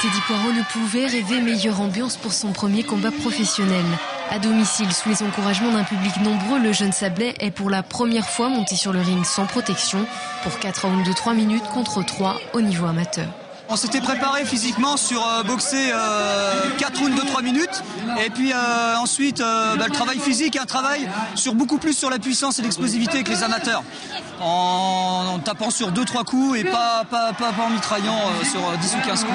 Teddy Poirot ne pouvait rêver meilleure ambiance pour son premier combat professionnel. À domicile, sous les encouragements d'un public nombreux, le jeune Sablais est pour la première fois monté sur le ring sans protection pour 4 rounds de 3 minutes contre 3 au niveau amateur. On s'était préparé physiquement sur boxer 4 rounds de 3 minutes et puis ensuite le travail physique, un travail beaucoup plus sur la puissance et l'explosivité que les amateurs, en tapant sur 2-3 coups et pas en mitraillant sur 10 ou 15 coups.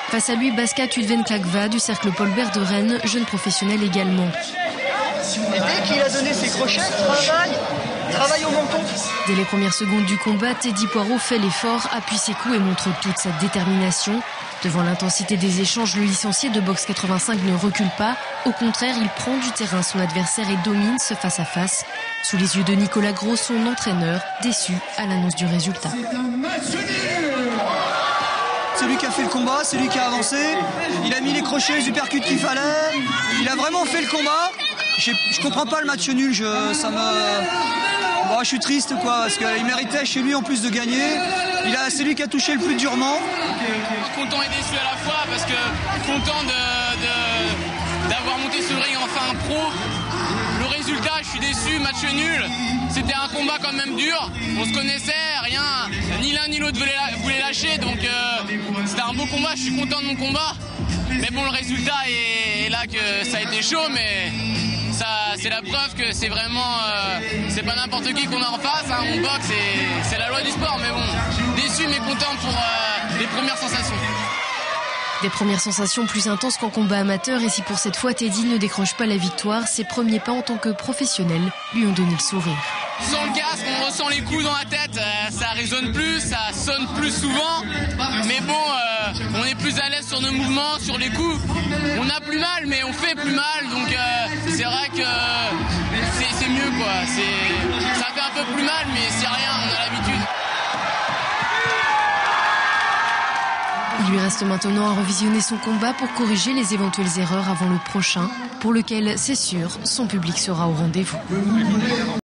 Face à lui, Baska Tudven-Klakva du cercle Paul Bert de Rennes, jeune professionnel également. Et dès qu'il a donné ses crochets, travail au menton. Dès les premières secondes du combat, Teddy Poirot fait l'effort, appuie ses coups et montre toute sa détermination. Devant l'intensité des échanges, le licencié de boxe 85 ne recule pas. Au contraire, il prend du terrain son adversaire et domine ce face-à-face. Sous les yeux de Nicolas Gros, son entraîneur, déçu à l'annonce du résultat. C'est lui qui a fait le combat, c'est lui qui a avancé. Il a mis les crochets, les uppercuts qu'il fallait. Il a vraiment fait le combat. Je comprends pas le match nul. Je suis triste parce qu'il méritait chez lui en plus de gagner. C'est lui qui a touché le plus durement. Content et déçu à la fois parce que content d'avoir monté sur le ring enfin un pro. Le résultat, je suis déçu, match nul. C'était un combat quand même dur. On se connaissait, rien. Ni l'un ni l'autre voulait lâcher. Donc c'était un beau combat, je suis content de mon combat. Mais bon, le résultat est là que ça a été chaud, mais c'est la preuve que c'est vraiment c'est pas n'importe qui qu'on a en face. Hein. On boxe, c'est la loi du sport. Mais bon, déçu mais content pour les premières sensations. Des premières sensations plus intenses qu'en combat amateur, et si pour cette fois Teddy ne décroche pas la victoire, ses premiers pas en tant que professionnel lui ont donné le sourire. On sent le casque, on ressent les coups dans la tête, ça résonne plus, ça sonne plus souvent, mais bon, on est plus à l'aise sur nos mouvements, sur les coups. On a plus mal, mais on fait plus mal, donc c'est vrai que c'est mieux quoi. Ça fait un peu plus mal, mais c'est rien, on a l'habitude. Il lui reste maintenant à revisionner son combat pour corriger les éventuelles erreurs avant le prochain, pour lequel, c'est sûr, son public sera au rendez-vous.